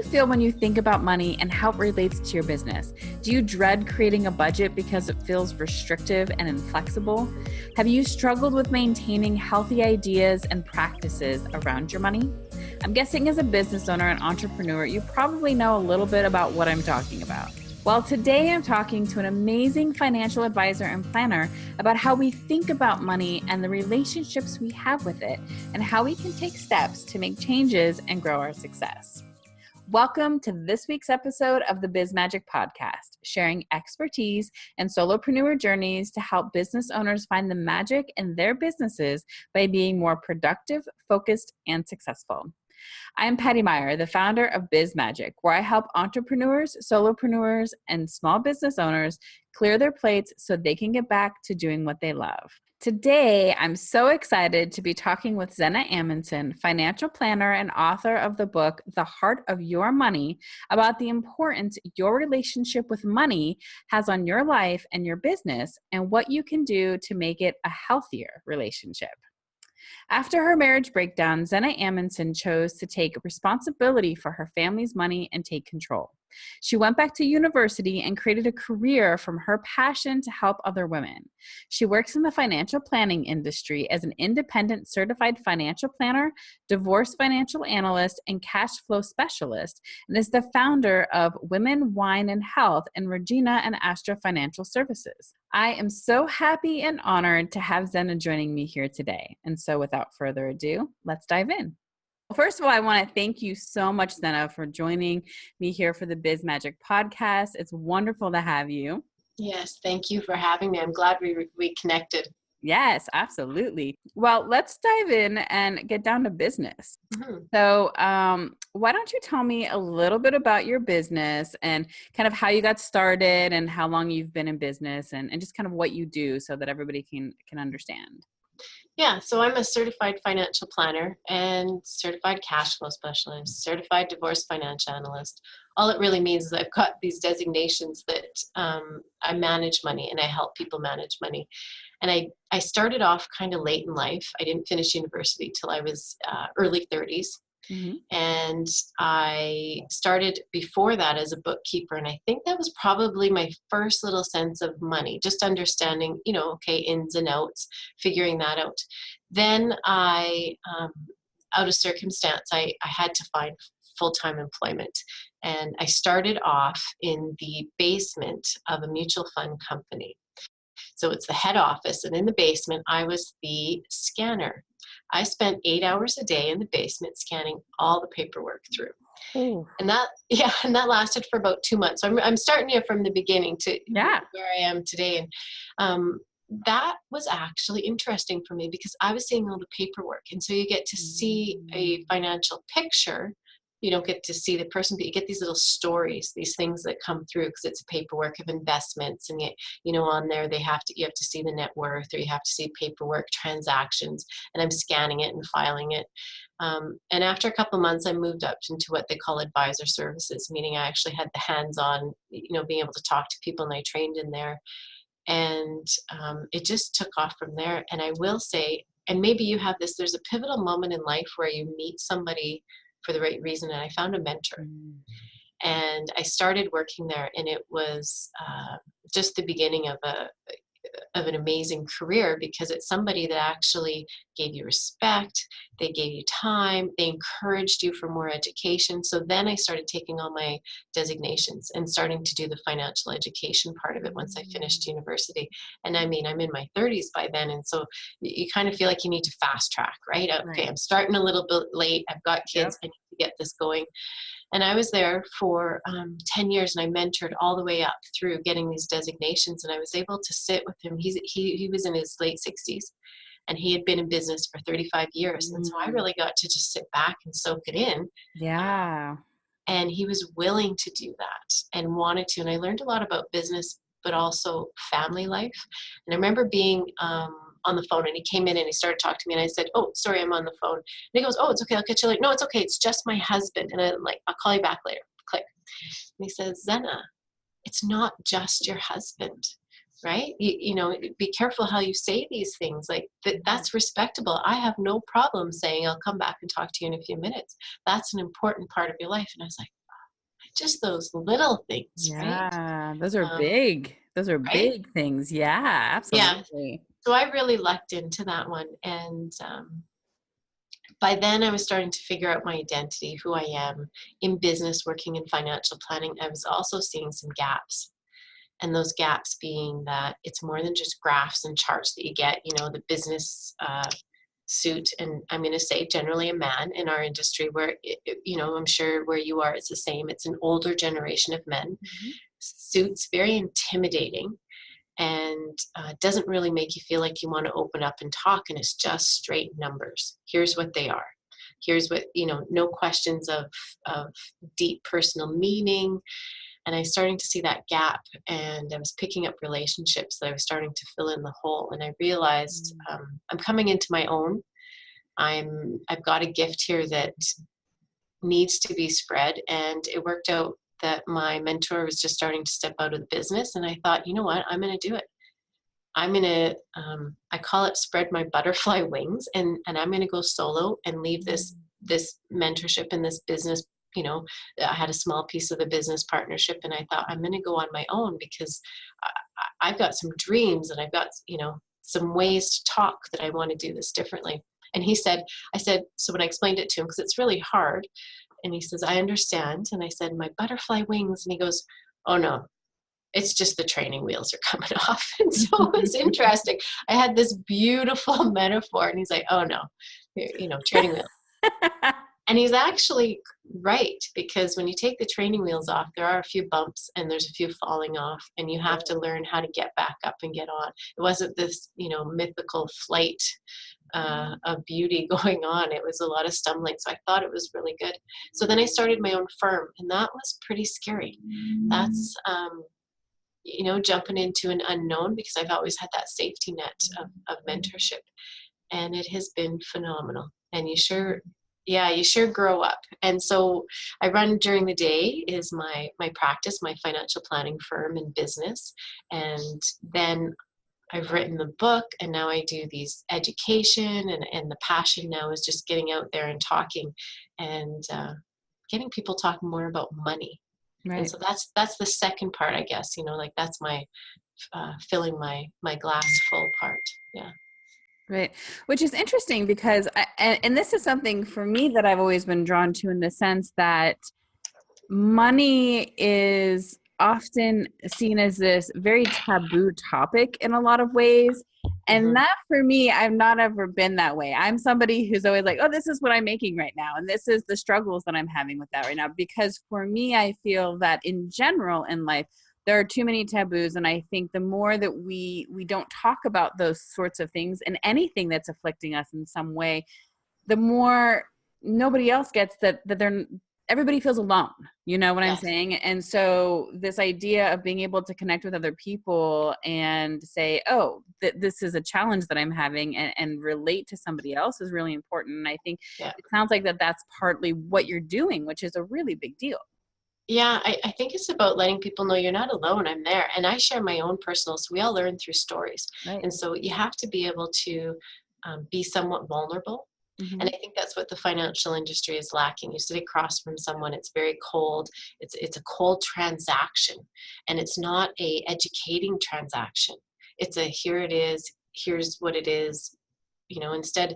feel when you think about money and how it relates to your business? Do you dread creating a budget because it feels restrictive and inflexible? Have you struggled with maintaining healthy ideas and practices around your money? I'm guessing as a business owner and entrepreneur, you probably know a little bit about what I'm talking about. Well, today I'm talking to an amazing financial advisor and planner about how we think about money and the relationships we have with it, and how we can take steps to make changes and grow our success. Welcome to this week's episode of the BizMagic podcast, sharing expertise and solopreneur journeys to help business owners find the magic in their businesses by being more productive, focused, and successful. I'm Patty Meyer, the founder of BizMagic, where I help entrepreneurs, solopreneurs, and small business owners clear their plates so they can get back to doing what they love. Today, I'm so excited to be talking with Zena Amundsen, financial planner and author of the book, The Heart of Your Money, about the importance your relationship with money has on your life and your business, and what you can do to make it a healthier relationship. After her marriage breakdown, Zena Amundsen chose to take responsibility for her family's money and take control. She went back to university and created a career from her passion to help other women. She works in the financial planning industry as an independent certified financial planner, divorce financial analyst, and cash flow specialist, and is the founder of Women, Wine, and Health and Regina and Astra Financial Services. I am so happy and honored to have Zena joining me here today. And so without further ado, let's dive in. Well, first of all, I want to thank you so much, Zena, for joining me here for the BizMagic podcast. It's wonderful to have you. Yes, thank you for having me. I'm glad we connected. Yes, absolutely. Well, let's dive in and get down to business. Mm-hmm. So why don't you tell me a little bit about your business and kind of how you got started and how long you've been in business and just kind of what you do so that everybody can understand. Yeah, so I'm a certified financial planner and certified cash flow specialist, certified divorce financial analyst. All it really means is I've got these designations that I manage money and I help people manage money. And I started off kind of late in life. I didn't finish university till I was early 30s. Mm-hmm. And I started before that as a bookkeeper. And I think that was probably my first little sense of money, just understanding, ins and outs, figuring that out. Then out of circumstance, I had to find full-time employment. And I started off in the basement of a mutual fund company. So it's the head office, and in the basement, I was the scanner. I spent 8 hours a day in the basement scanning all the paperwork through. Ooh. And that lasted for about 2 months. So I'm starting you from the beginning to where I am today. And that was actually interesting for me because I was seeing all the paperwork. And so you get to see a financial picture. You don't get to see the person, but you get these little stories, these things that come through because it's a paperwork of investments. And on there, you have to see the net worth, or you have to see paperwork transactions. And I'm scanning it and filing it. And after a couple of months, I moved up into what they call advisor services, meaning I actually had the hands-on, being able to talk to people, and I trained in there. And it just took off from there. And I will say, and maybe you have this, there's a pivotal moment in life where you meet somebody for the right reason. And I found a mentor. And I started working there, and it was just the beginning of an amazing career, because it's somebody that actually gave you respect, they gave you time, they encouraged you for more education. So then I started taking all my designations and starting to do the financial education part of it once I finished university. And I'm in my 30s by then, and so you kind of feel like you need to fast track, right? Okay, I'm starting a little bit late, I've got kids, I need to get this going. And I was there for 10 years, and I mentored all the way up through getting these designations. And I was able to sit with him. He was in his late 60s, and he had been in business for 35 years. And so I really got to just sit back and soak it in. Yeah. And he was willing to do that and wanted to. And I learned a lot about business, but also family life. And I remember being on the phone, and he came in and he started talking to me, and I said, "Oh, sorry, I'm on the phone." And he goes, "Oh, it's okay, I'll catch you later." "No, it's okay, it's just my husband." And I'm like, "I'll call you back later." Click. And he says, "Zena, it's not just your husband, right? Be careful how you say these things. Like that's respectable. I have no problem saying I'll come back and talk to you in a few minutes. That's an important part of your life." And I was like, just those little things, right? Yeah, those are Um, big. Those are right? big things. Yeah, Yeah. absolutely. So I really lucked into that one. And by then I was starting to figure out my identity, who I am in business, working in financial planning. I was also seeing some gaps. And those gaps being that it's more than just graphs and charts that you get, the business suit. And I'm going to say generally a man in our industry where, I'm sure where you are, it's the same. It's an older generation of men. Mhm. Suits, very intimidating, and doesn't really make you feel like you want to open up and talk. And it's just straight numbers. Here's what they are. Here's what, no questions of deep personal meaning. And I was starting to see that gap, and I was picking up relationships that I was starting to fill in the hole. And I realized I'm coming into my own. I've got a gift here that needs to be spread. And it worked out that my mentor was just starting to step out of the business. And I thought, you know what, I'm going to do it. I'm going to, I call it spread my butterfly wings, and I'm going to go solo and leave this mentorship and this business. I had a small piece of a business partnership, and I thought I'm going to go on my own because I've got some dreams, and I've got, some ways to talk that I want to do this differently. And I said, so when I explained it to him, because it's really hard, and he says, I understand. And I said, my butterfly wings. And he goes, oh no, it's just the training wheels are coming off. And so it's interesting. I had this beautiful metaphor, and he's like, oh no, training wheels. And he's actually right, because when you take the training wheels off, there are a few bumps and there's a few falling off, and you have to learn how to get back up and get on. It wasn't this, mythical flight of beauty going on. It was a lot of stumbling. So I thought it was really good. So then I started my own firm, and that was pretty scary. That's, jumping into an unknown, because I've always had that safety net of mentorship, and it has been phenomenal. And you sure grow up. And so I run during the day is my practice, my financial planning firm and business. And then I've written the book, and now I do these education, and the passion now is just getting out there and talking, and getting people talking more about money. Right. And so that's the second part, I guess, that's my filling my glass full part. Yeah. Right. Which is interesting because, and this is something for me that I've always been drawn to, in the sense that money is often seen as this very taboo topic in a lot of ways. And that, for me, I've not ever been that way. I'm somebody who's always like, oh, this is what I'm making right now, and this is the struggles that I'm having with that right now. Because for me, I feel that in general in life, there are too many taboos. And I think the more that we don't talk about those sorts of things and anything that's afflicting us in some way, the more nobody else gets that everybody feels alone. You know what I'm saying? And so this idea of being able to connect with other people and say, oh, this is a challenge that I'm having, and relate to somebody else is really important. And I think it sounds like that's partly what you're doing, which is a really big deal. Yeah, I think it's about letting people know you're not alone. I'm there. And I share my own personal, so we all learn through stories. Right. And so you have to be able to be somewhat vulnerable. Mm-hmm. And I think that's what the financial industry is lacking. You sit across from someone, it's very cold. It's a cold transaction, and it's not a educating transaction. It's a, here it is, here's what it is. Instead,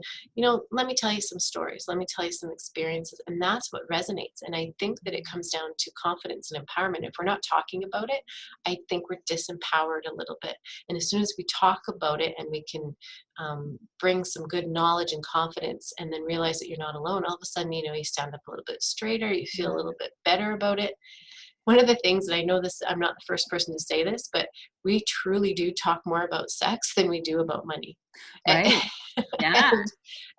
let me tell you some stories. Let me tell you some experiences. And that's what resonates. And I think that it comes down to confidence and empowerment. If we're not talking about it, I think we're disempowered a little bit. And as soon as we talk about it, and we can bring some good knowledge and confidence, and then realize that you're not alone, all of a sudden, you stand up a little bit straighter, you feel a little bit better about it. One of the things that I know this, I'm not the first person to say this, but we truly do talk more about sex than we do about money. Right. Yeah.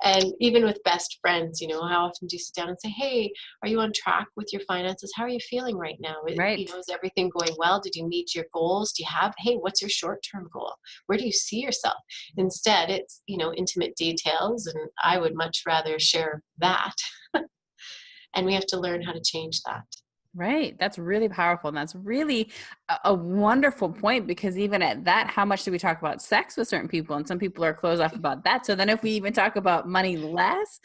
And even with best friends, how often do you sit down and say, hey, are you on track with your finances? How are you feeling right now? Right. Is everything going well? Did you meet your goals? Do you have, hey, what's your short-term goal? Where do you see yourself? Instead, it's, intimate details. And I would much rather share that. And we have to learn how to change that. Right. That's really powerful. And that's really a wonderful point, because even at that, how much do we talk about sex with certain people? And some people are closed off about that. So then if we even talk about money less,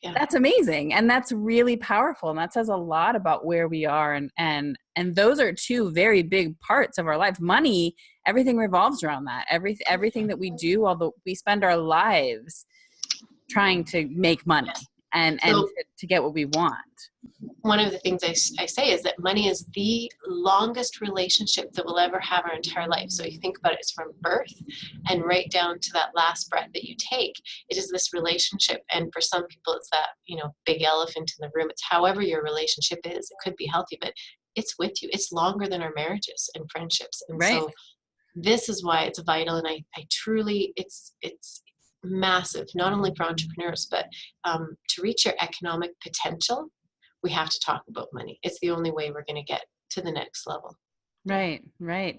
Yeah. That's amazing. And that's really powerful. And that says a lot about where we are. And those are two very big parts of our life. Money, everything revolves around that. Everything that we do, although we spend our lives trying to make money and So to get what we want. one of the things I say is that money is the longest relationship that we'll ever have our entire life. So you think about it, it's from birth and right down to that last breath that you take. It is this relationship. And for some people, it's that, big elephant in the room. It's however your relationship is. It could be healthy, but it's with you. It's longer than our marriages and friendships. And Right. so this is why it's vital. And I truly, it's massive, not only for entrepreneurs, but to reach your economic potential, we have to talk about money. It's the only way we're going to get to the next level. Right.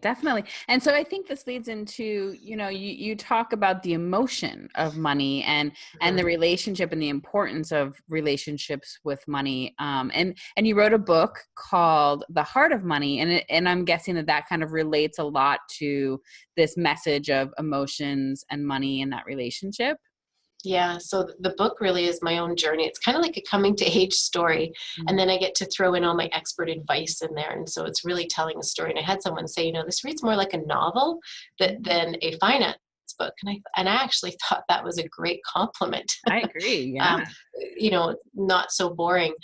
Definitely. And so I think this leads into, you talk about the emotion of money and the relationship and the importance of relationships with money. And you wrote a book called The Heart of Money. And I'm guessing that kind of relates a lot to this message of emotions and money in that relationship. Yeah, so the book really is my own journey. It's kind of like a coming to age story. And then I get to throw in all my expert advice in there. And so it's really telling a story. And I had someone say, this reads more like a novel than a finance book. And I actually thought that was a great compliment. I agree. Yeah. Not so boring.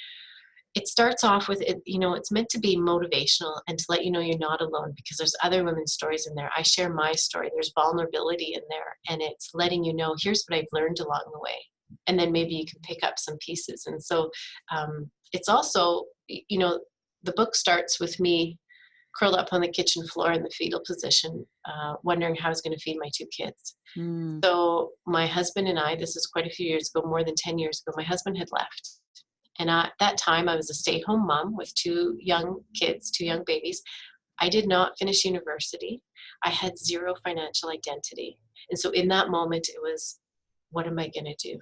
It starts off with it, it's meant to be motivational and to let you know you're not alone, because there's other women's stories in there. I share my story. There's vulnerability in there, and it's letting you know, here's what I've learned along the way. And then maybe you can pick up some pieces. And so it's also, the book starts with me curled up on the kitchen floor in the fetal position, wondering how I was going to feed my two kids. So my husband and I, this is quite a few years ago, more than 10 years ago, my husband had left. And at that time, I was a stay-at-home mom with two young kids, two young babies. I did not finish university. I had zero financial identity. And so in that moment, it was, what am I going to do?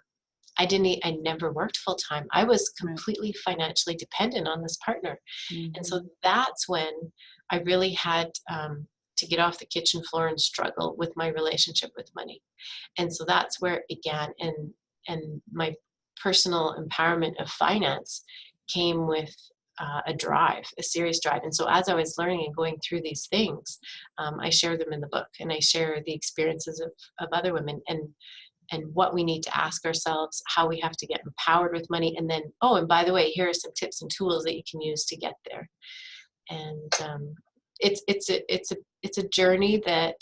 I never worked full-time. I was completely financially dependent on this partner. And so that's when I really had to get off the kitchen floor and struggle with my relationship with money. And so that's where it began. And my personal empowerment of finance came with a serious drive. And so as I was learning and going through these things, I share them in the book, and I share the experiences of other women and what we need to ask ourselves, how we have to get empowered with money. And then, and by the way, here are some tips and tools that you can use to get there. And it's a journey that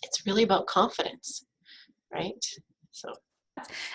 it's really about confidence, right? So.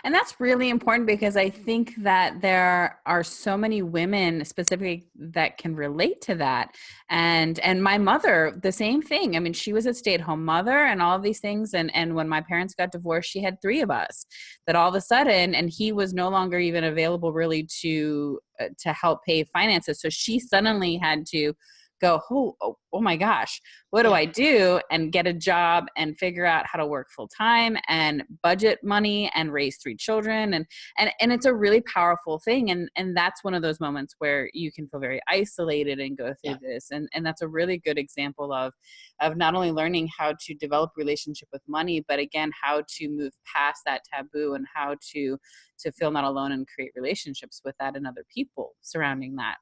And that's really important, because I think that there are so many women specifically that can relate to that. And my mother, the same thing. I mean, she was a stay-at-home mother and all of these things. And when my parents got divorced, she had three of us that all of a sudden, and he was no longer even available really to help pay finances. So she suddenly had to go, oh my gosh, what do I do? And get a job and figure out how to work full time and budget money and raise three children. And it's a really powerful thing. And that's one of those moments where you can feel very isolated and go through this. And that's a really good example of not only learning how to develop relationship with money, but again, how to move past that taboo and how to feel not alone and create relationships with that and other people surrounding that.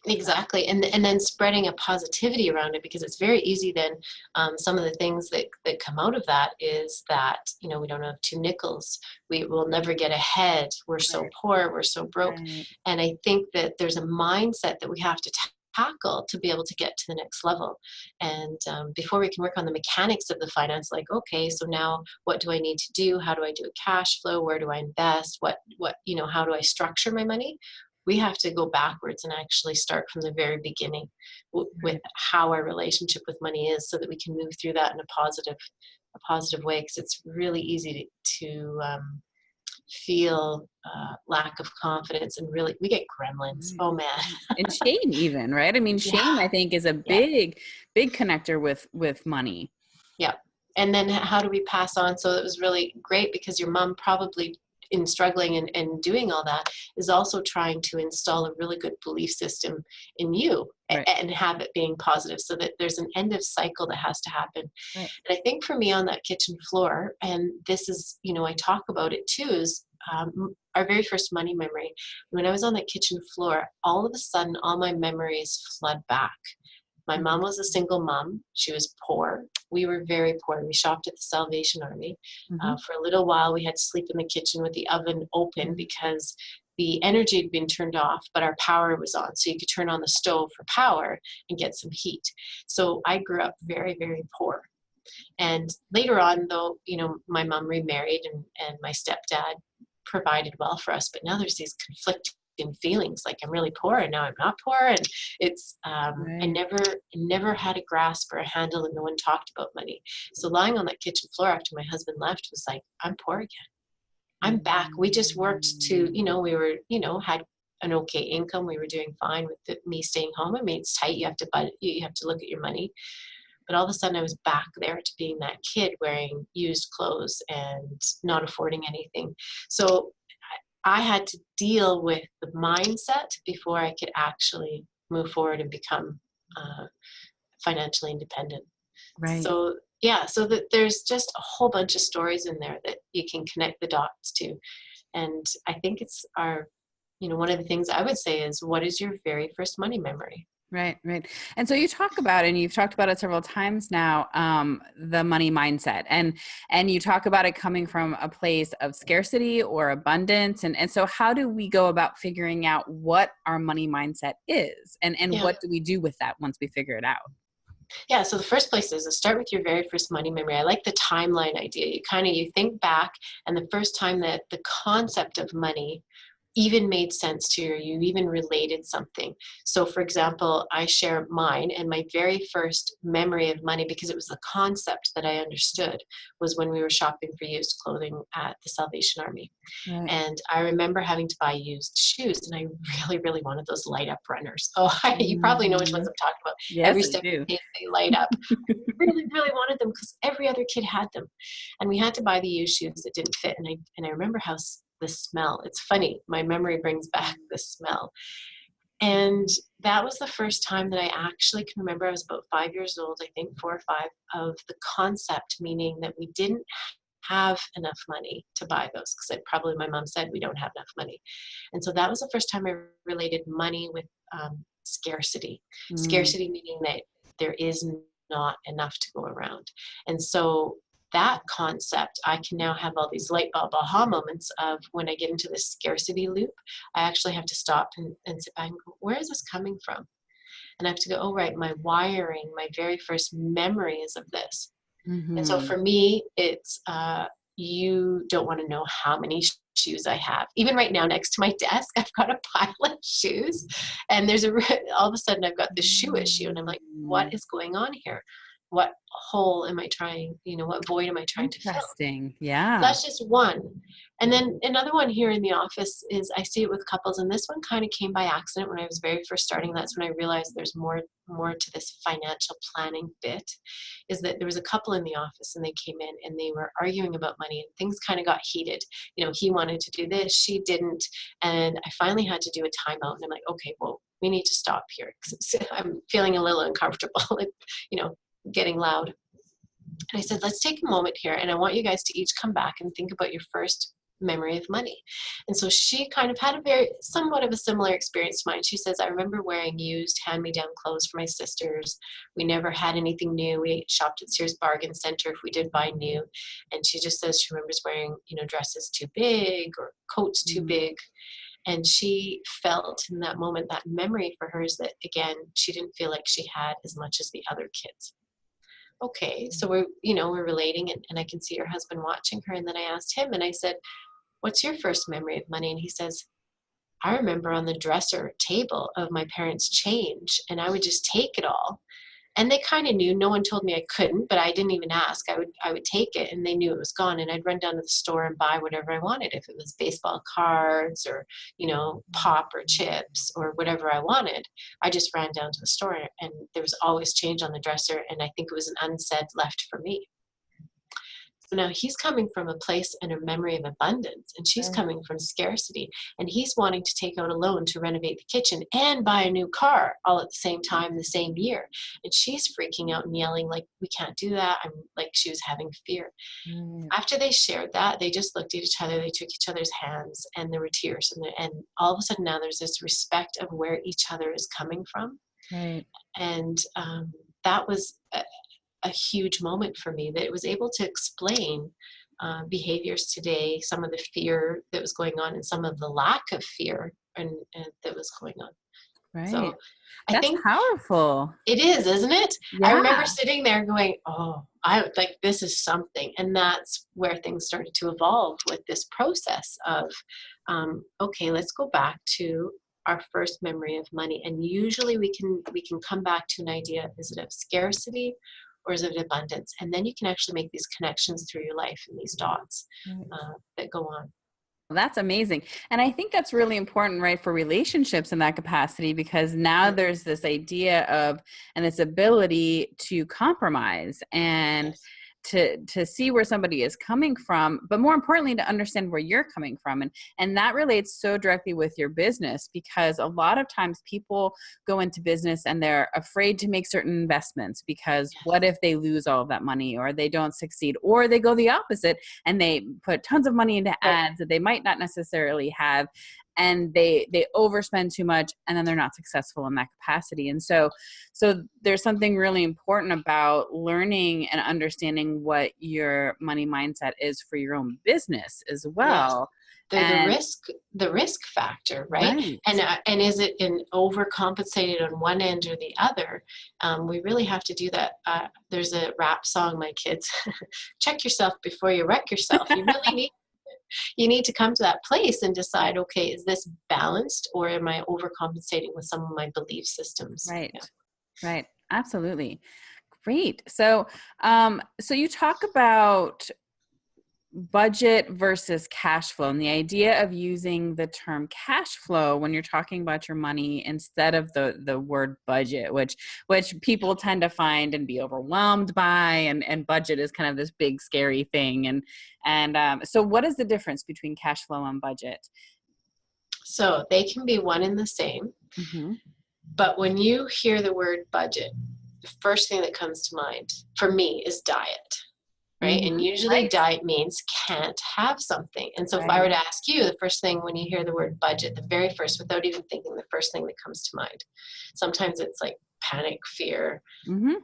Exactly. And then spreading a positivity around it, because it's very easy then. Some of the things that come out of that is that, we don't have two nickels. We will never get ahead. We're so poor. We're so broke. Right. And I think that there's a mindset that we have to tackle to be able to get to the next level. And before we can work on the mechanics of the finance, like, okay, so now what do I need to do? How do I do a cash flow? Where do I invest? What, how do I structure my money? We have to go backwards and actually start from the very beginning with how our relationship with money is, so that we can move through that in a positive way. Because it's really easy to feel lack of confidence, and really we get gremlins. Oh man. And shame even, right? I mean, shame I think is a big connector with money. Yeah. And then how do we pass on? So it was really great, because your mom probably in struggling and doing all that is also trying to install a really good belief system in you, Right. and have it being positive, so that there's an end of cycle that has to happen. Right. And I think for me on that kitchen floor, and this is, I talk about it too, is our very first money memory. When I was on that kitchen floor, all of a sudden, all my memories flood back. My mom was a single mom. She was poor. We were very poor. We shopped at the Salvation Army. For a little while, we had to sleep in the kitchen with the oven open because the energy had been turned off, but our power was on. So you could turn on the stove for power and get some heat. So I grew up very, very poor. And later on, though, my mom remarried, and my stepdad provided well for us. But now there's these conflicting feelings, like I'm really poor and now I'm not poor. And it's, I never had a grasp or a handle, and no one talked about money. So lying on that kitchen floor after my husband left was like, I'm poor again. I'm back. We just worked to, we were, had an okay income. We were doing fine with me staying home. I mean, it's tight. You have to look at your money. But all of a sudden I was back there to being that kid wearing used clothes and not affording anything. So I had to deal with the mindset before I could actually move forward and become financially independent. Right. So so that there's just a whole bunch of stories in there that you can connect the dots to. And I think it's one of the things I would say is, what is your very first money memory? Right, right. And so you talk about, and you've talked about it several times now, the money mindset, and you talk about it coming from a place of scarcity or abundance. And so how do we go about figuring out what our money mindset is, and what do we do with that once we figure it out? Yeah, so the first place is to start with your very first money memory. I like the timeline idea. You think back, and the first time that the concept of money even made sense to you, or you even related something. So for example, I share mine, and my very first memory of money, because it was the concept that I understood, was when we were shopping for used clothing at the Salvation Army. Right. And I remember having to buy used shoes, and I really, really wanted those light up runners. Oh, you probably know which ones I'm talking about. Yes, Every I step do. they light up. I really, really wanted them because every other kid had them. And we had to buy the used shoes that didn't fit. And I remember how the smell, it's funny, my memory brings back the smell. And that was the first time that I actually can remember. I was about 5 years old, I think 4 or 5, of the concept, meaning that we didn't have enough money to buy those, because probably my mom said we don't have enough money. And so that was the first time I related money with scarcity. Scarcity meaning that there is not enough to go around. And so that concept, I can now have all these light bulb aha moments of, when I get into this scarcity loop, I actually have to stop and sit back and go, where is this coming from? And I have to go, oh, right, my wiring, my very first memory is of this. And so for me, it's, you don't want to know how many shoes I have. Even right now, next to my desk, I've got a pile of shoes, and there's all of a sudden I've got this shoe issue, and I'm like, what is going on here? What hole am I trying, what void am I trying to fill? Interesting. Yeah. So that's just one. And then another one here in the office is, I see it with couples, and this one kind of came by accident when I was very first starting. That's when I realized there's more to this financial planning bit, is that there was a couple in the office, and they came in and they were arguing about money, and things kind of got heated. He wanted to do this, she didn't. And I finally had to do a timeout, and I'm like, okay, well, we need to stop here, because I'm feeling a little uncomfortable, getting loud. And I said, let's take a moment here, and I want you guys to each come back and think about your first memory of money. And so she kind of had somewhat of a similar experience to mine. She says, I remember wearing used hand-me-down clothes for my sisters. We never had anything new. We shopped at Sears Bargain Center if we did buy new. And she just says she remembers wearing, dresses too big or coats too big. And she felt in that moment, that memory for her is that, again, she didn't feel like she had as much as the other kids. Okay, so we're relating, and I can see her husband watching her. And then I asked him, and I said, what's your first memory of money? And he says, I remember on the dresser table of my parents' change, and I would just take it all. And they kind of knew. No one told me I couldn't, but I didn't even ask. I would take it, and they knew it was gone. And I'd run down to the store and buy whatever I wanted. If it was baseball cards or, pop or chips or whatever I wanted, I just ran down to the store, and there was always change on the dresser. And I think it was an unsaid left for me. So now he's coming from a place and a memory of abundance, and she's Right. coming from scarcity. And he's wanting to take out a loan to renovate the kitchen and buy a new car all at the same time, the same year. And she's freaking out and yelling, like, we can't do that. I'm like, she was having fear. Right. After they shared that, they just looked at each other, they took each other's hands, and there were tears. And all of a sudden now there's this respect of where each other is coming from. Right. And that was a huge moment for me, that it was able to explain behaviors today, some of the fear that was going on and some of the lack of fear and that was going on. Right. So I That's think powerful. it is, isn't it? I Yeah. remember sitting there going, oh, I like, this is something. And that's where things started to evolve with this process of, okay, let's go back to our first memory of money. And usually we can come back to an idea, is it of scarcity or is it abundance? And then you can actually make these connections through your life and these dots Right. that go on. That's amazing. And I think that's really important, right, for relationships in that capacity, because now there's this idea of, and this ability to compromise and Yes. to see where somebody is coming from, but more importantly, to understand where you're coming from. And that relates so directly with your business, because a lot of times people go into business and they're afraid to make certain investments because Yes. what if they lose all of that money, or they don't succeed, or they go the opposite and they put tons of money into Right. ads that they might not necessarily have, and they overspend too much, and then they're not successful in that capacity. And so there's something really important about learning and understanding what your money mindset is for your own business as Yes. well. They're And the risk factor, right? right. And is it in overcompensated on one end or the other? We really have to do that. There's a rap song, my kids, check yourself before you wreck yourself. You need to come to that place and decide, okay, is this balanced or am I overcompensating with some of my belief systems? Right. Yeah. Right. Absolutely. Great. So so you talk about budget versus cash flow, and the idea of using the term cash flow when you're talking about your money instead of the word budget, which people tend to find and be overwhelmed by, and budget is kind of this big scary thing. And so what is the difference between cash flow and budget? So they can be one and the same. Mm-hmm. But when you hear the word budget, the first thing that comes to mind for me is diet. Right. And Mm-hmm. usually Right. diet means can't have something. And so if I Right. were to ask you, the first thing when you hear the word budget, the very first, without even thinking, the first thing that comes to mind, sometimes it's like panic, fear. Mm-hmm.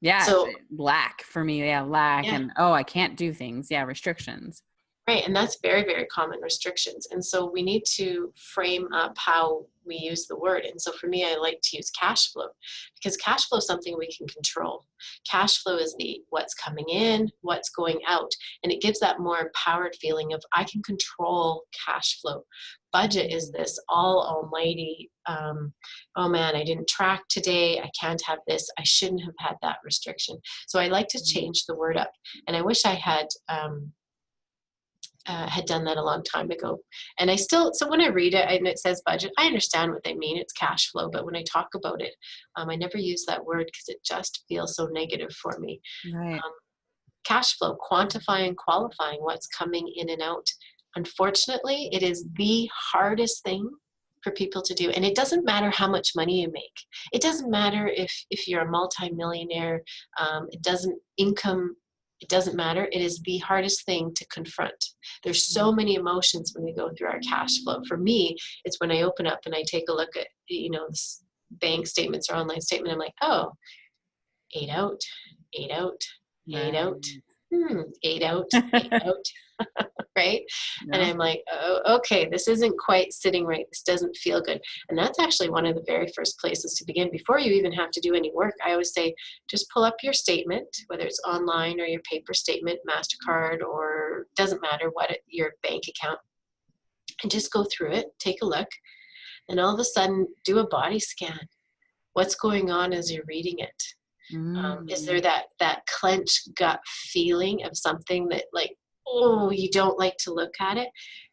Yeah. So, Lack for me. Yeah. Lack. yeah, And, oh, I can't do things. Yeah. Restrictions. right. And that's very, very common, restrictions. And so we need to frame up how we use the word. And so for me, I like to use cash flow, because cash flow is something we can control. Cash flow is the what's coming in, what's going out. And it gives that more empowered feeling of I can control cash flow. Budget is this all almighty, oh man, I didn't track today. I can't have this. I shouldn't have had that restriction. So I like to change the word up. And I wish I had done that a long time ago. And I still, so when I read it and it says budget, I understand what they mean. It's cash flow. But when I talk about it, I never use that word because it just feels so negative for me. Right. Cash flow, quantifying, qualifying what's coming in and out. Unfortunately, it is the hardest thing for people to do. And it doesn't matter how much money you make. It doesn't matter if you're a multimillionaire. It doesn't matter. It is the hardest thing to confront. There's so many emotions when we go through our cash flow. For me, it's when I open up and I take a look at, this bank statements or online statement. I'm like, oh, 8 out, 8 out, 8 out, 8 out, 8 out, right? And Yeah. I'm like, oh, okay, this isn't quite sitting right. This doesn't feel good. And that's actually one of the very first places to begin. Before you even have to do any work, I always say, just pull up your statement, whether it's online or your paper statement, MasterCard, or doesn't matter what, your bank account, and just go through it, take a look, and all of a sudden do a body scan. What's going on as you're reading it? Is there that clenched gut feeling of something that, like, oh, you don't like to look at it?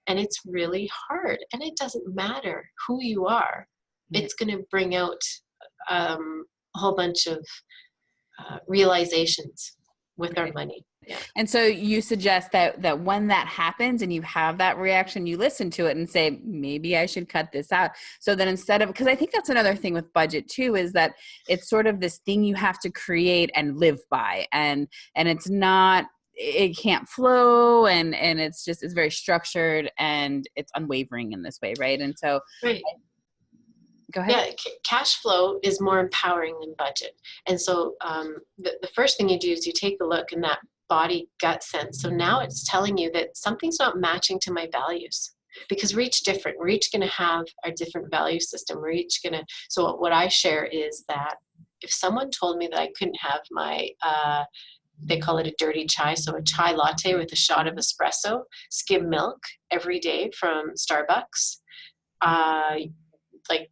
And it's really hard. And it doesn't matter who you are. Right. It's going to bring out a whole bunch of realizations. with our money. Yeah. And so you suggest that when that happens and you have that reaction, you listen to it and say, maybe I should cut this out. So then instead of, because I think that's another thing with budget too, is that it's sort of this thing you have to create and live by. And it's not, it can't flow, and it's just, it's very structured and it's unwavering in this way. Right. And so right. Go ahead. Yeah, cash flow is more empowering than budget. And so the first thing you do is you take a look in that body gut sense. So now it's telling you that something's not matching to my values, because we're each different. We're each going to have our different value system. We're each going to, so what I share is that if someone told me that I couldn't have my, they call it a dirty chai, so a chai latte with a shot of espresso, skim milk every day from Starbucks, like,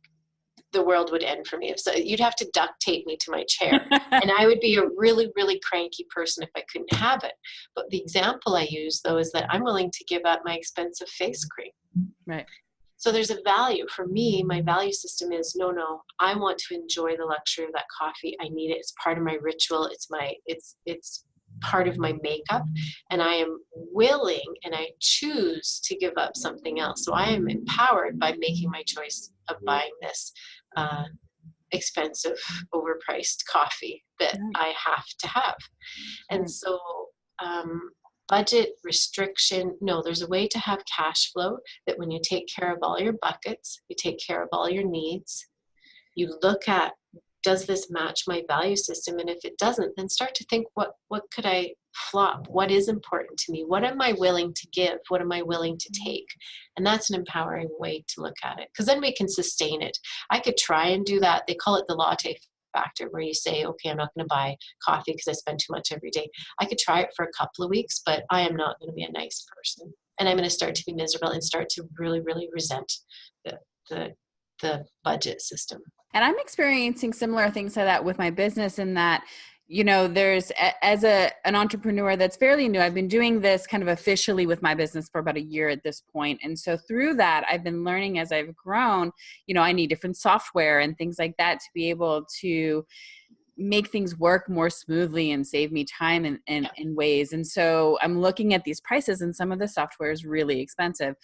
the world would end for me. So you'd have to duct tape me to my chair. And I would be a really, really cranky person if I couldn't have it. But the example I use, though, is that I'm willing to give up my expensive face cream. Right. So there's a value. For me, my value system is, no, I want to enjoy the luxury of that coffee. I need it. It's part of my ritual. It's part of my makeup. And I am willing and I choose to give up something else. So I am empowered by making my choice of buying this expensive, overpriced coffee that I have to have. And so budget restriction, no, there's a way to have cash flow that when you take care of all your buckets, you take care of all your needs, you look at, does this match my value system? And if it doesn't, then start to think, what could I flop? What is important to me? What am I willing to give? What am I willing to take? And that's an empowering way to look at it, because then we can sustain it. I could try and do that. They call it the latte factor, where you say, okay, I'm not going to buy coffee because I spend too much every day. I could try it for a couple of weeks, but I am not going to be a nice person. And I'm going to start to be miserable and start to really, really resent the budget system. And I'm experiencing similar things like that with my business, in that, you know, there's, as an entrepreneur that's fairly new, I've been doing this kind of officially with my business for about a year at this point. And so through that, I've been learning as I've grown, you know, I need different software and things like that to be able to make things work more smoothly and save me time in ways. And so I'm looking at these prices, and some of the software is really expensive,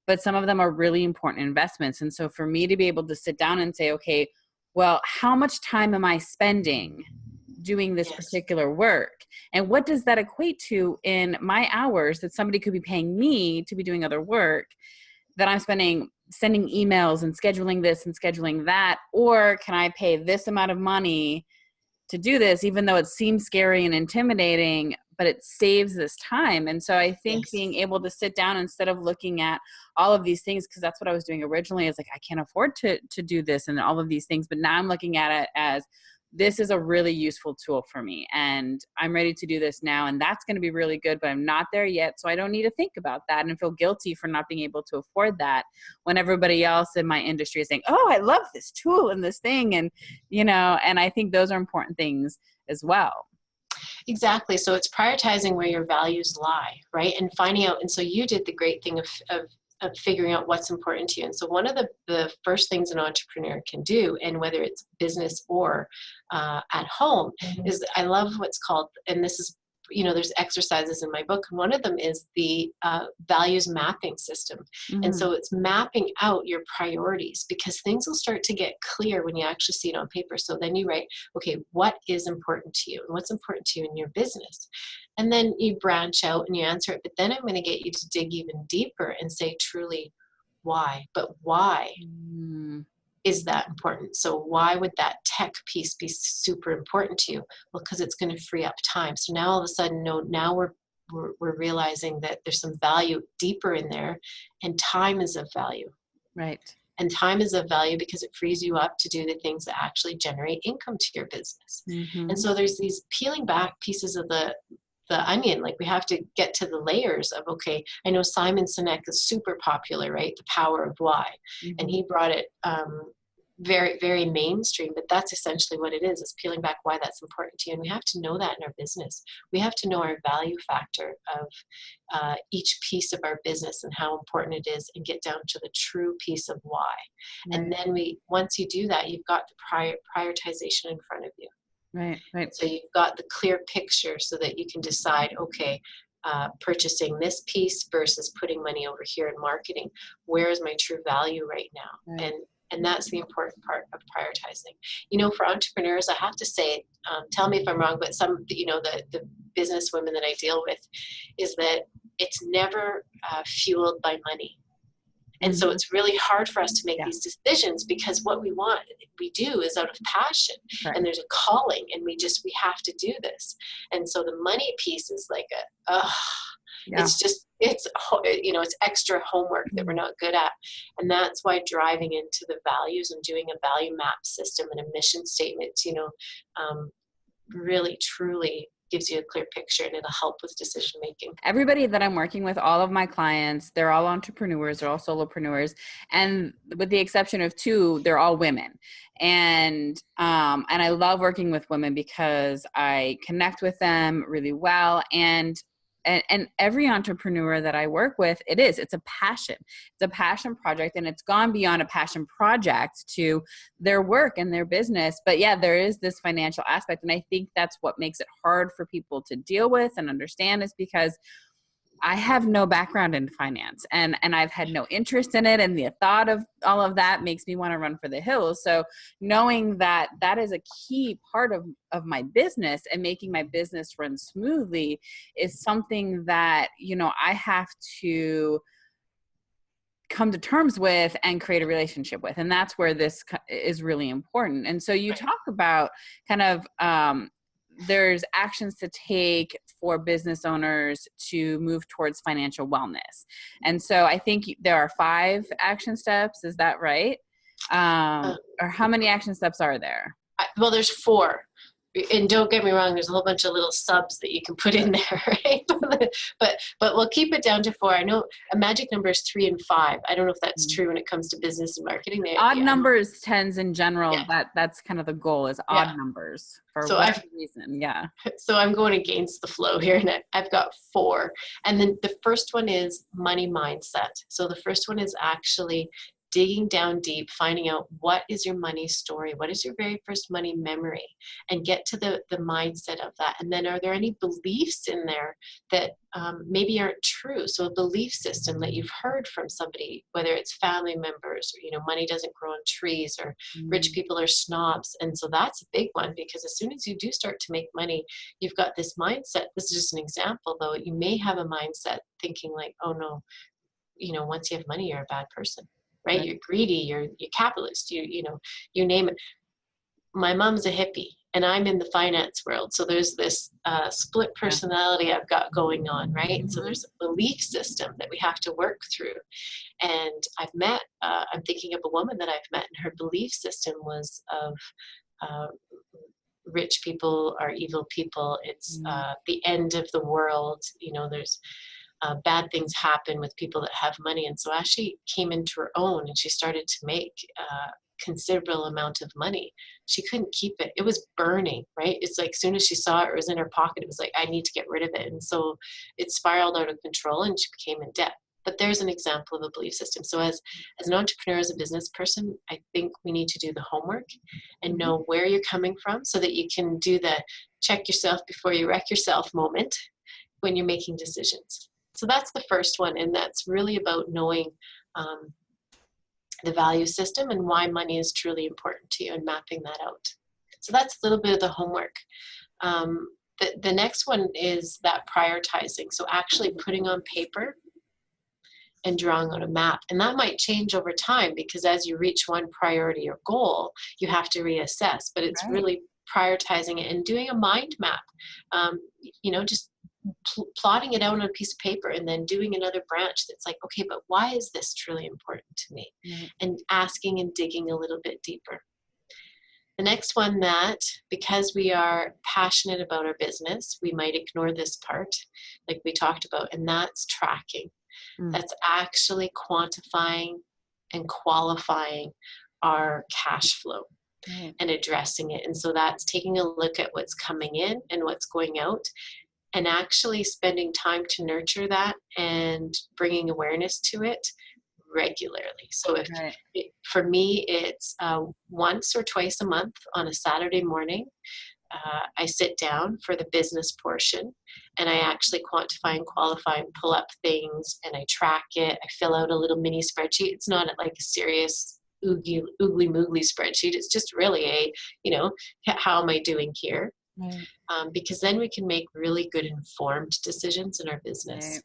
but some of them are really important investments. And so for me to be able to sit down and say, okay, well, how much time am I spending doing this particular work? And what does that equate to in my hours that somebody could be paying me to be doing other work that I'm spending sending emails and scheduling this and scheduling that? Or can I pay this amount of money to do this, even though it seems scary and intimidating, but it saves this time? And so I think being able to sit down instead of looking at all of these things, because that's what I was doing originally, is like, I can't afford to do this and all of these things. But now I'm looking at it as, this is a really useful tool for me, and I'm ready to do this now. And that's going to be really good, but I'm not there yet. So I don't need to think about that and feel guilty for not being able to afford that, when everybody else in my industry is saying, oh, I love this tool and this thing. And, you know, and I think those are important things as well. Exactly. So it's prioritizing where your values lie, right? And finding out. And so you did the great thing of figuring out what's important to you. And so one of the first things an entrepreneur can do, and whether it's business or at home, is, I love what's called, and this is, you know, there's exercises in my book, and one of them is the values mapping system. And so it's mapping out your priorities, because things will start to get clear when you actually see it on paper. So then you write, okay, what is important to you and what's important to you in your business? And then you branch out and you answer it. But then I'm going to get you to dig even deeper and say, truly, why? But why is that important? So why would that tech piece be super important to you? Well, because it's going to free up time. So now all of a sudden, now we're realizing that there's some value deeper in there, and time is of value. Right. And time is of value because it frees you up to do the things that actually generate income to your business. And so there's these peeling back pieces of the onion. Like, we have to get to the layers of, okay, I know Simon Sinek is super popular, right? The Power of Why. And he brought it very, very mainstream, but that's essentially what it is peeling back why that's important to you. And we have to know that in our business. We have to know our value factor of each piece of our business and how important it is, and get down to the true piece of why. And then once you do that, you've got the prioritization in front of you. Right. Right. So you've got the clear picture so that you can decide, okay, purchasing this piece versus putting money over here in marketing. Where is my true value right now? Right. And that's the important part of prioritizing. You know, for entrepreneurs, I have to say, tell me if I'm wrong, but some, you know, the business women that I deal with is that it's never fueled by money. And so it's really hard for us to make Yeah. these decisions because what we do is out of passion, Right. and there's a calling, and we have to do this. And so the money piece is like Yeah. it's extra homework that we're not good at. And that's why driving into the values and doing a value map system and a mission statement, really truly gives you a clear picture, and it'll help with decision making. Everybody that I'm working with, all of my clients, they're all entrepreneurs, they're all solopreneurs. And with the exception of 2, they're all women. And I love working with women because I connect with them really well. And every entrepreneur that I work with, it's a passion. It's a passion project, and it's gone beyond a passion project to their work and their business. But yeah, there is this financial aspect. And I think that's what makes it hard for people to deal with and understand, is because I have no background in finance, and I've had no interest in it. And the thought of all of that makes me want to run for the hills. So knowing that that is a key part of my business and making my business run smoothly is something that, I have to come to terms with and create a relationship with. And that's where this is really important. And so you talk about kind of, there's actions to take for business owners to move towards financial wellness. And so I think there are 5 action steps. Is that right? Or how many action steps are there? Well, there's 4. And don't get me wrong, there's a whole bunch of little subs that you can put in there, right? but we'll keep it down to 4. I know a magic number is 3 and 5. I don't know if that's true when it comes to business and marketing. Odd numbers, 10s in general, that's kind of the goal, is odd numbers for whatever reason. Yeah. So I'm going against the flow here, and I've got 4. And then the first one is money mindset. So the first one is actually digging down deep, finding out what is your money story, what is your very first money memory, and get to the mindset of that. And then are there any beliefs in there that maybe aren't true? So a belief system that you've heard from somebody, whether it's family members, or, money doesn't grow on trees, or rich people are snobs. And so that's a big one, because as soon as you do start to make money, you've got this mindset. This is just an example, though. You may have a mindset thinking like, oh no, once you have money, you're a bad person. Right? You're greedy, you're capitalist, you name it. My mom's a hippie, and I'm in the finance world. So there's this split personality I've got going on, right? Mm-hmm. And so there's a belief system that we have to work through. And I'm thinking of a woman that I've met, and her belief system was of rich people are evil people. It's the end of the world. There's bad things happen with people that have money. And so as she came into her own and she started to make considerable amount of money, she couldn't keep it. It was burning, right? It's like as soon as she saw it was in her pocket, it was like, I need to get rid of it. And so it spiraled out of control, and she became in debt. But there's an example of a belief system. So as an entrepreneur, as a business person, I think we need to do the homework and know where you're coming from, so that you can do the check yourself before you wreck yourself moment when you're making decisions. So that's the first one, and that's really about knowing the value system and why money is truly important to you, and mapping that out. So that's a little bit of the homework. The next one is that prioritizing. So actually putting on paper and drawing on a map. And that might change over time, because as you reach one priority or goal, you have to reassess. But it's really prioritizing it and doing a mind map. Just plotting it out on a piece of paper, and then doing another branch that's like, okay, but why is this truly important to me? And asking and digging a little bit deeper. The next one, that because we are passionate about our business, we might ignore this part, like we talked about, and that's tracking. That's actually quantifying and qualifying our cash flow and addressing it. And so that's taking a look at what's coming in and what's going out, and actually spending time to nurture that and bringing awareness to it regularly. So for me, it's once or twice a month on a Saturday morning. I sit down for the business portion, and I actually quantify and qualify and pull up things, and I track it. I fill out a little mini spreadsheet. It's not like a serious oogly moogly spreadsheet. It's just really a, how am I doing here? Right. Because then we can make really good informed decisions in our business.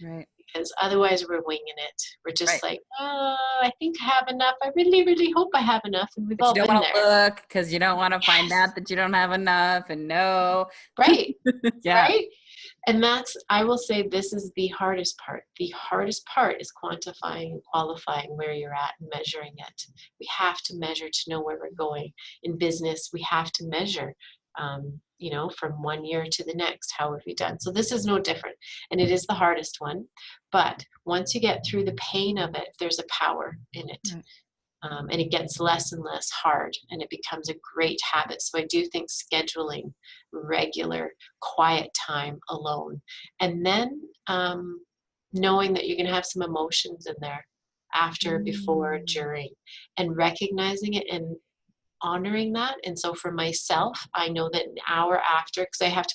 Right. Because otherwise we're winging it. We're just Right. like, oh, I think I have enough. I really, really hope I have enough. And we've But all you don't been want to there. look because you don't want to find out that you don't have enough and no. Right. Yeah. Right. And I will say, this is the hardest part. The hardest part is quantifying and qualifying where you're at and measuring it. We have to measure to know where we're going. In business, we have to measure, from 1 year to the next, how have we done? So this is no different. And it is the hardest one. But once you get through the pain of it, there's a power in it. Right. And it gets less and less hard, and it becomes a great habit. So I do think scheduling regular quiet time alone, and then knowing that you're going to have some emotions in there after, before, during, and recognizing it and honoring that. And so for myself, I know that an hour after, because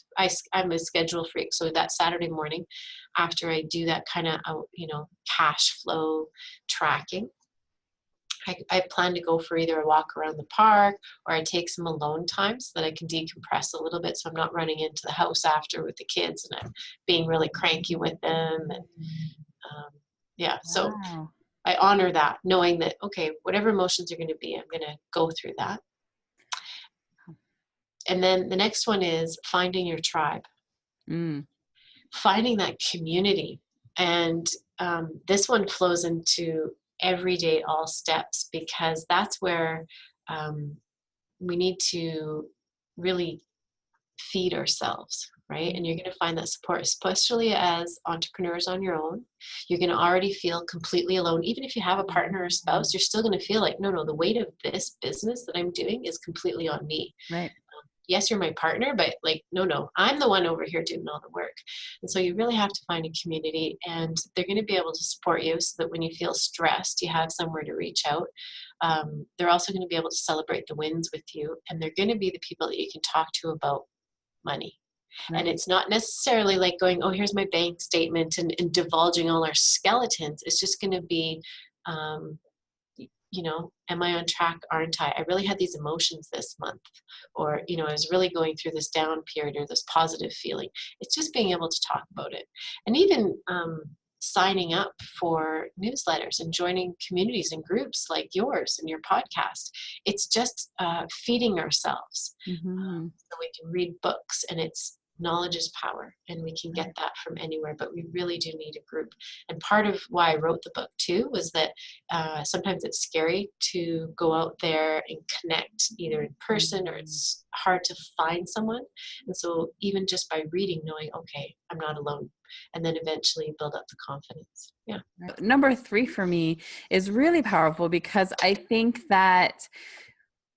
I'm a schedule freak. So that Saturday morning, after I do that kind of, cash flow tracking, I plan to go for either a walk around the park, or I take some alone time so that I can decompress a little bit, so I'm not running into the house after with the kids and I'm being really cranky with them. And so Wow. I honor that, knowing that, okay, whatever emotions are going to be, I'm going to go through that. And then the next one is finding your tribe. Finding that community. And this one flows into everyday all steps, because that's where we need to really feed ourselves, right? And you're going to find that support, especially as entrepreneurs on your own. You're going to already feel completely alone. Even if you have a partner or spouse, you're still going to feel like, no, the weight of this business that I'm doing is completely on me. Right. Yes, you're my partner, but no, I'm the one over here doing all the work. And so you really have to find a community, and they're going to be able to support you so that when you feel stressed, you have somewhere to reach out. They're also going to be able to celebrate the wins with you, and they're going to be the people that you can talk to about money. Right. And it's not necessarily like going, oh, here's my bank statement and divulging all our skeletons. It's just going to be, am I on track? Aren't I? I really had these emotions this month, or, I was really going through this down period or this positive feeling. It's just being able to talk about it. And even signing up for newsletters and joining communities and groups like yours and your podcast. It's just feeding ourselves. So we can read books, and knowledge is power, and we can get that from anywhere, but we really do need a group. And part of why I wrote the book too was that sometimes it's scary to go out there and connect either in person, or it's hard to find someone. And so even just by reading, knowing, okay, I'm not alone, and then eventually build up the confidence. Yeah. Number 3 for me is really powerful, because I think that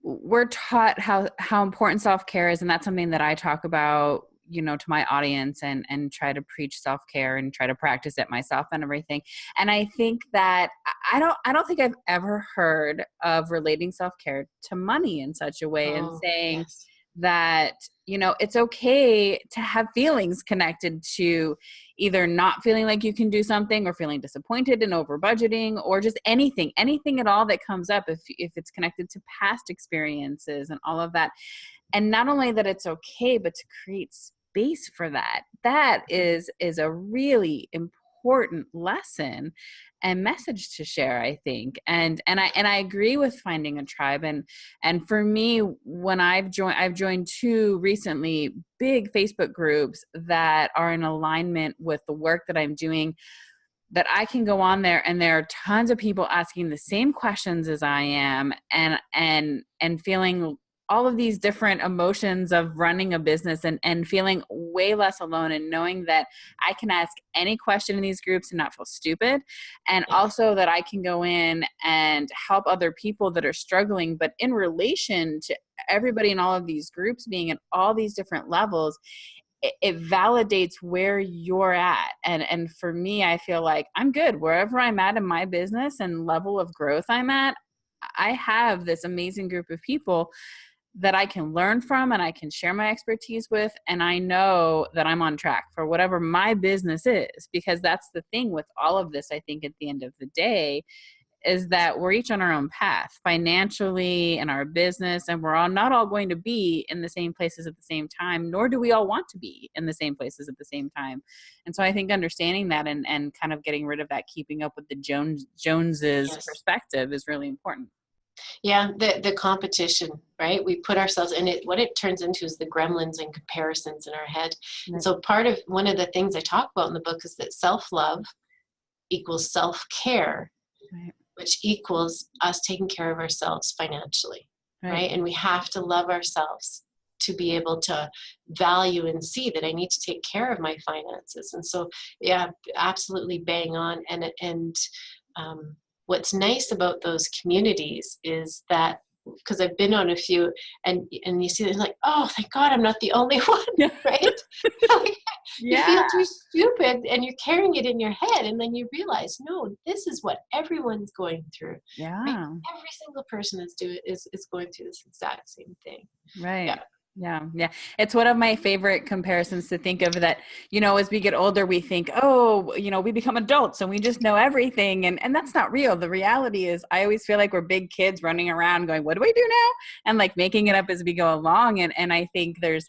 we're taught how important self-care is. And that's something that I talk about, to my audience, and try to preach self-care and try to practice it myself and everything. And I think that I don't think I've ever heard of relating self-care to money in such a way, and saying that, it's okay to have feelings connected to either not feeling like you can do something, or feeling disappointed and over budgeting, or just anything at all that comes up, if it's connected to past experiences and all of that. And not only that it's okay, but to create space for that. That is a really important lesson and message to share, I think. And I agree with finding a tribe. And for me, when I've joined 2 recently big Facebook groups that are in alignment with the work that I'm doing, that I can go on there, and there are tons of people asking the same questions as I am, and feeling all of these different emotions of running a business, and feeling way less alone, and knowing that I can ask any question in these groups and not feel stupid. And also that I can go in and help other people that are struggling, but in relation to everybody in all of these groups being at all these different levels, it validates where you're at. And for me, I feel like I'm good wherever I'm at in my business and level of growth I'm at. I have this amazing group of people that I can learn from and I can share my expertise with. And I know that I'm on track for whatever my business is, because that's the thing with all of this. I think at the end of the day is that we're each on our own path financially in our business, and we're all not all going to be in the same places at the same time, nor do we all want to be in the same places at the same time. And so I think understanding that and kind of getting rid of that keeping up with the Joneses Yes. perspective is really important. Yeah, the competition, right? We put ourselves in it. What it turns into is the gremlins and comparisons in our head. Right. And so one of the things I talk about in the book is that self-love equals self-care, Right. which equals us taking care of ourselves financially, Right. right? And we have to love ourselves to be able to value and see that I need to take care of my finances. And so, yeah, absolutely bang on. And what's nice about those communities is that, because I've been on a few, and you see it's like, oh, thank God I'm not the only one, right? Like, you feel too stupid and you're carrying it in your head, and then you realize, no, this is what everyone's going through. Yeah. Right? Every single person is going through this exact same thing. Right. Yeah. Yeah. It's one of my favorite comparisons to think of, that, as we get older, we think, oh, we become adults and we just know everything. And that's not real. The reality is I always feel like we're big kids running around going, what do I do now? And like making it up as we go along. And I think there's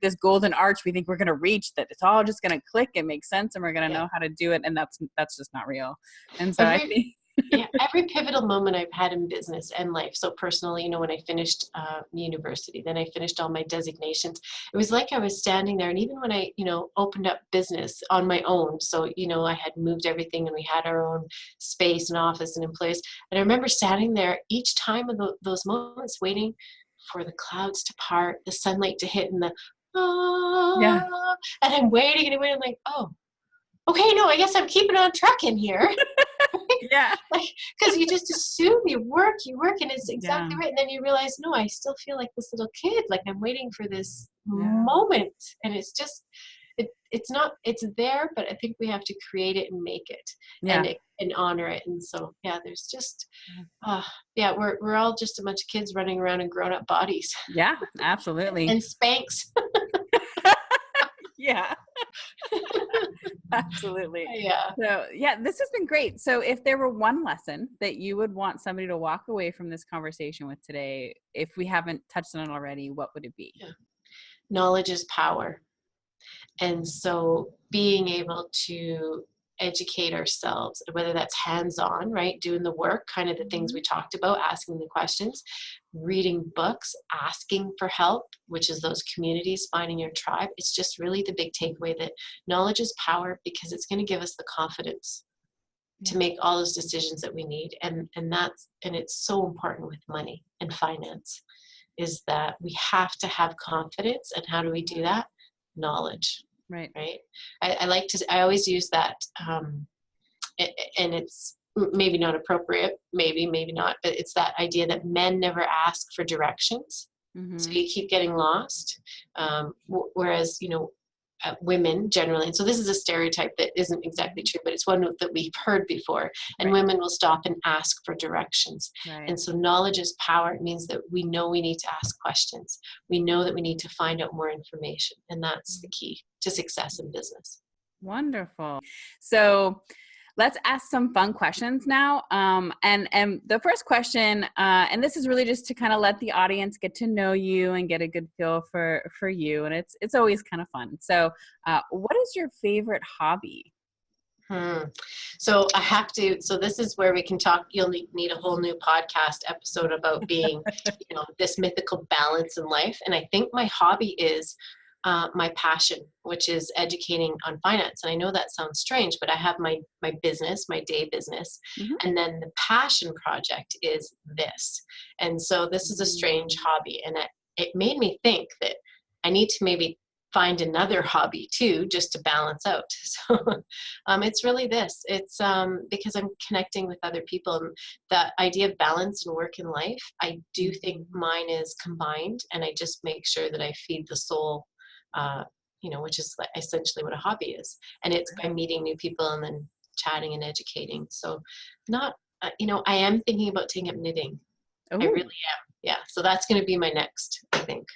this golden arch we think we're going to reach, that it's all just going to click and make sense and we're going to know how to do it. And that's just not real. And so I think yeah, every pivotal moment I've had in business and life. So personally, when I finished university, then I finished all my designations. It was like I was standing there, and even when I, opened up business on my own. So, I had moved everything, and we had our own space and office and employees. And I remember standing there each time of those moments, waiting for the clouds to part, the sunlight to hit, and and I'm waiting and waiting. I'm like, oh, okay, no, I guess I'm keeping on trucking here. Yeah. Because you just assume you work, and it's exactly right. And then you realize, no, I still feel like this little kid, like I'm waiting for this moment. And it's just, it's there, but I think we have to create it and make it and honor it. And so, there's just, we're all just a bunch of kids running around in grown-up bodies. Yeah, absolutely. And Spanx. Yeah. Absolutely. Yeah. So this has been great. So if there were one lesson that you would want somebody to walk away from this conversation with today, if we haven't touched on it already, what would it be? Yeah. Knowledge is power. And so being able to educate ourselves, whether that's hands-on, right, doing the work, kind of the things we talked about, asking the questions, reading books, asking for help, which is those communities, finding your tribe. It's just really the big takeaway that knowledge is power, because it's going to give us the confidence to make all those decisions that we need. And it's so important with money and finance, is that we have to have confidence. And how do we do that? Knowledge. Right. I always use that, and it's maybe not appropriate, maybe not, but it's that idea that men never ask for directions. Mm-hmm. So you keep getting lost. Whereas, women generally, and so this is a stereotype that isn't exactly true, but it's one that we've heard before, and women will stop and ask for directions. Right. And so knowledge is power. It means that we know we need to ask questions. We know that we need to find out more information, and that's the key to success in business. Wonderful. So let's ask some fun questions now. And the first question, and this is really just to kind of let the audience get to know you and get a good feel for you. And it's always kind of fun. So what is your favorite hobby? So this is where we can talk. You'll need a whole new podcast episode about being, this mythical balance in life. And I think my hobby is my passion, which is educating on finance. And I know that sounds strange, but I have my business, my day business. Mm-hmm. And then the passion project is this. And so this is a strange hobby. And it made me think that I need to maybe find another hobby too, just to balance out. So it's really this. It's because I'm connecting with other people. And that idea of balance in work and life, I do think mine is combined. And I just make sure that I feed the soul, which is essentially what a hobby is. And it's by meeting new people and then chatting and educating. So I am thinking about taking up knitting. Ooh. I really am. Yeah. So that's going to be my next, I think.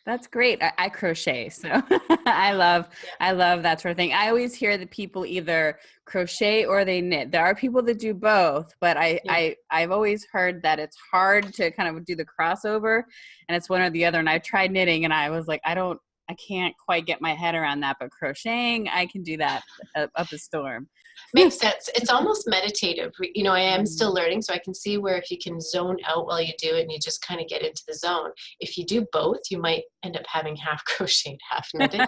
That's great. I crochet, so I love that sort of thing. I always hear that people either crochet or they knit. There are people that do both, but Yeah. I've always heard that it's hard to kind of do the crossover, and it's one or the other. And I tried knitting, and I was like, I can't quite get my head around that. But crocheting, I can do that up a storm. Makes sense. It's almost meditative. You know, I am still learning, so I can see where if you can zone out while you do it and you just kind of get into the zone. If you do both, you might end up having half crocheted, half knitted.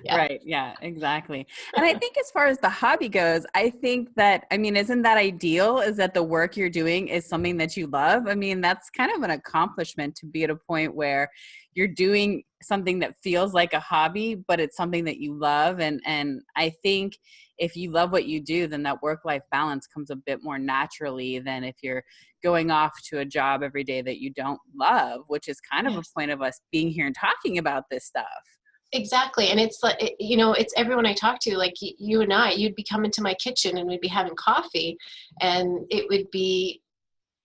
Yeah. Right. Yeah, exactly. And I think as far as the hobby goes, I think that, I mean, isn't that ideal? Is that the work you're doing is something that you love? I mean, that's kind of an accomplishment to be at a point where you're doing something that feels like a hobby, but it's something that you love. And I think if you love what you do, then that work-life balance comes a bit more naturally than if you're going off to a job every day that you don't love, which is kind of a point of us being here and talking about this stuff. Exactly. And it's like, you know, it's everyone I talk to, like you and I, you'd be coming to my kitchen and we'd be having coffee, and it would be,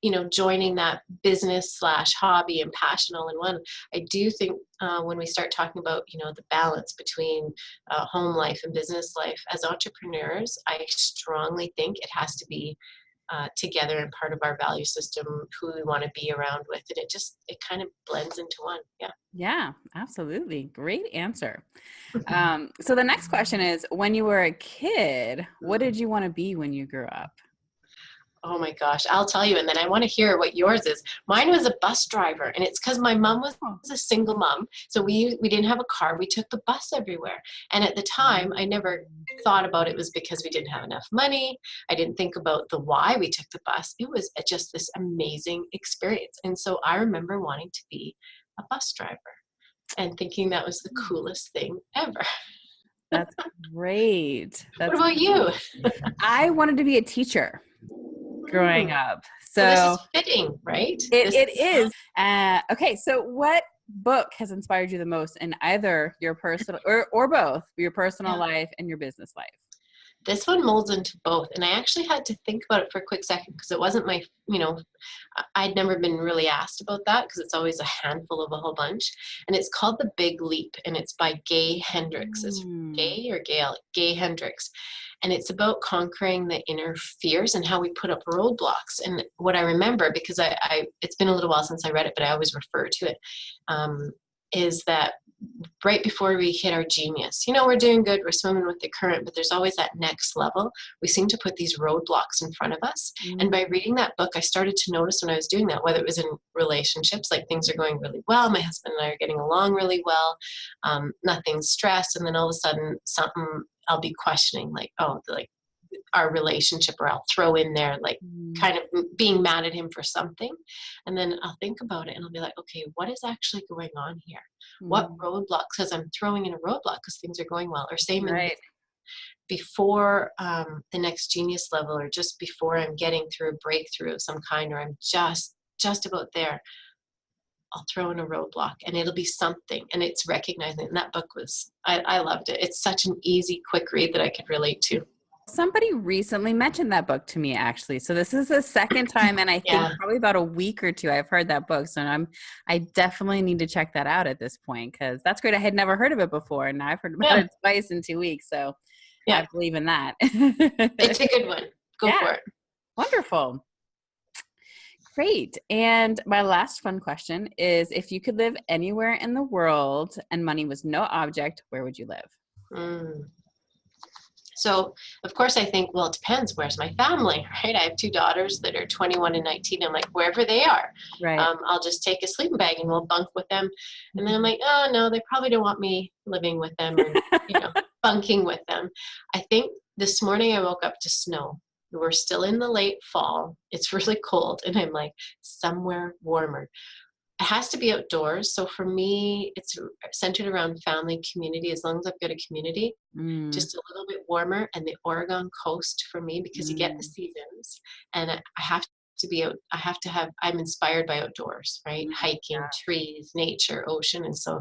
you know, joining that business / hobby and passion all in one. I do think when we start talking about, you know, the balance between home life and business life as entrepreneurs, I strongly think it has to be together and part of our value system, who we want to be around with. And it kind of blends into one. Yeah. Yeah, absolutely. Great answer. So the next question is, when you were a kid, what did you want to be when you grew up? Oh my gosh, I'll tell you. And then I want to hear what yours is. Mine was a bus driver, and it's because my mom was a single mom. So we didn't have a car. We took the bus everywhere. And at the time, I never thought about it was because we didn't have enough money. I didn't think about the why we took the bus. It was just this amazing experience. And so I remember wanting to be a bus driver and thinking that was the coolest thing ever. That's great. What about you? I wanted to be a teacher growing up. So this So is fitting, right? it is. Okay. So what book has inspired you the most in either your personal or both your personal life and your business life? This one molds into both. And I actually had to think about it for a quick second, because it wasn't my, you know, I'd never been really asked about that, because it's always a handful of a whole bunch. And it's called The Big Leap, and it's by Gay Hendricks. It's Gay or Gail? Gay Hendricks. And it's about conquering the inner fears and how we put up roadblocks. And what I remember, because it's been a little while since I read it, but I always refer to it, is that right before we hit our genius, you know, we're doing good, we're swimming with the current, but there's always that next level. We seem to put these roadblocks in front of us. And by reading that book, I started to notice when I was doing that, whether it was in relationships, like things are going really well, my husband and I are getting along really well, nothing's stressed, and then all of a sudden something I'll be questioning, like, oh, like our relationship, or I'll throw in there like kind of being mad at him for something, and then I'll think about it and I'll be like, okay, what is actually going on here? What roadblocks? Because I'm throwing in a roadblock because things are going well, or same in before the next genius level, or just before I'm getting through a breakthrough of some kind, or I'm just about there, I'll throw in a roadblock, and it'll be something, and it's recognizing. And that book was, I loved it. It's such an easy, quick read that I could relate to. Somebody recently mentioned that book to me, actually. So this is the second time, and I think probably about a week or two I've heard that book. So I definitely need to check that out at this point, because that's great. I had never heard of it before, and now I've heard about it twice in 2 weeks. So I believe in that. It's a good one. Go for it. Wonderful. Great. And my last fun question is, if you could live anywhere in the world and money was no object, where would you live? So, of course, I think, well, it depends. Where's my family, right? I have 2 daughters that are 21 and 19. I'm like, wherever they are, I'll just take a sleeping bag and we'll bunk with them. And then I'm like, oh, no, they probably don't want me living with them, or, you know, bunking with them. I think this morning I woke up to snow. We're still in the late fall. It's really cold. And I'm like, somewhere warmer. It has to be outdoors. So for me, it's centered around family, community. As long as I've got a community, just a little bit warmer, and the Oregon coast for me, because you get the seasons, and I have to be out. I'm inspired by outdoors, right? Hiking, trees, nature, ocean. And so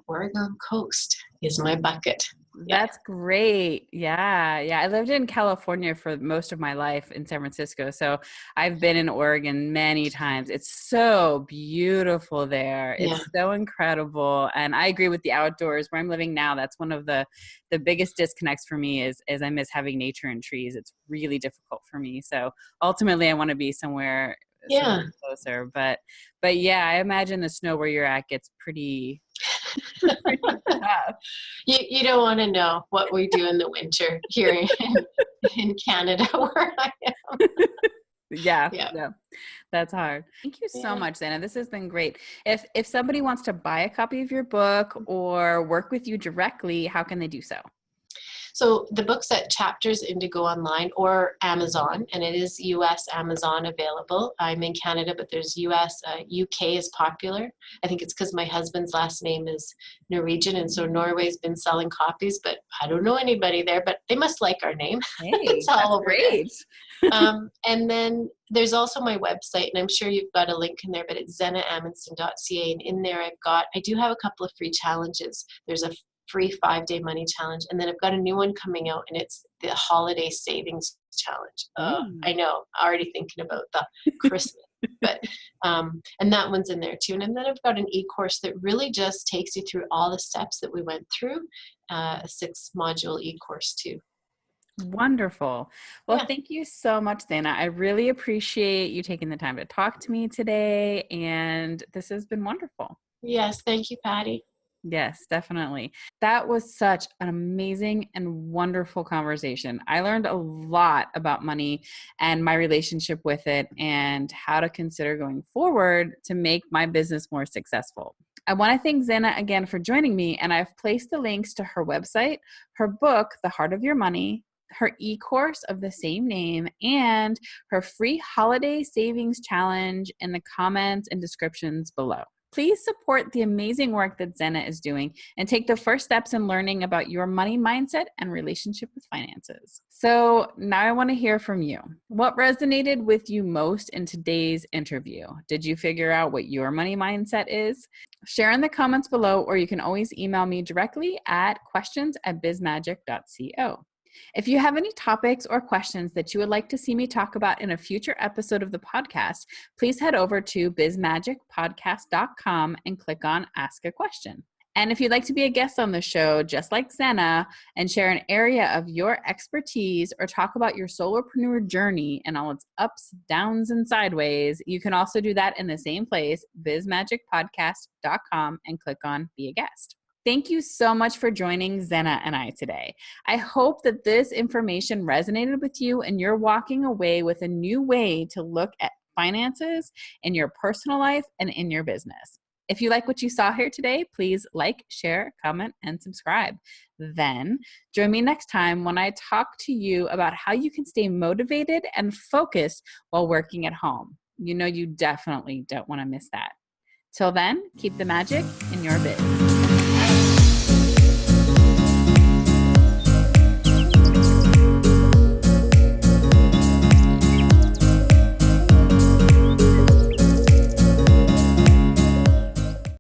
Oregon coast is my bucket. That's great. Yeah. Yeah. I lived in California for most of my life in San Francisco. So I've been in Oregon many times. It's so beautiful there. Yeah. It's so incredible. And I agree with the outdoors where I'm living now. That's one of the biggest disconnects for me is I miss having nature and trees. It's really difficult for me. So ultimately I want to be somewhere closer. But yeah, I imagine the snow where you're at gets pretty tough. You don't want to know what we do in the winter here in Canada where I am. Yeah, that's hard. Thank you so much, Zena. This has been great. If somebody wants to buy a copy of your book or work with you directly, how can they do so? So the book's at Chapters Indigo Online or Amazon, and it is US Amazon available. I'm in Canada, but there's US, UK is popular. I think it's because my husband's last name is Norwegian, and so Norway's been selling copies, but I don't know anybody there, but they must like our name. Hey, it's all over great. And then there's also my website, and I'm sure you've got a link in there, but it's zenaamundsen.ca, and in there I do have a couple of free challenges. There's a free 5-day money challenge, and then I've got a new one coming out, and it's the holiday savings challenge. I know, already thinking about the Christmas, but and that one's in there too. And then I've got an e-course that really just takes you through all the steps that we went through, a 6-module e-course too. Wonderful. Well, thank you so much, Zena. I really appreciate you taking the time to talk to me today, and this has been wonderful. Yes, thank you, Patty. Yes, definitely. That was such an amazing and wonderful conversation. I learned a lot about money and my relationship with it and how to consider going forward to make my business more successful. I want to thank Zena again for joining me, and I've placed the links to her website, her book, The Heart of Your Money, her e-course of the same name, and her free holiday savings challenge in the comments and descriptions below. Please support the amazing work that Zena is doing and take the first steps in learning about your money mindset and relationship with finances. So now I want to hear from you. What resonated with you most in today's interview? Did you figure out what your money mindset is? Share in the comments below, or you can always email me directly at questions@bizmagic.co. If you have any topics or questions that you would like to see me talk about in a future episode of the podcast, please head over to bizmagicpodcast.com and click on Ask a Question. And if you'd like to be a guest on the show, just like Zena, and share an area of your expertise or talk about your solopreneur journey and all its ups, downs, and sideways, you can also do that in the same place, bizmagicpodcast.com, and click on Be a Guest. Thank you so much for joining Zena and I today. I hope that this information resonated with you and you're walking away with a new way to look at finances in your personal life and in your business. If you like what you saw here today, please like, share, comment, and subscribe. Then join me next time when I talk to you about how you can stay motivated and focused while working at home. You know you definitely don't want to miss that. Till then, keep the magic in your biz.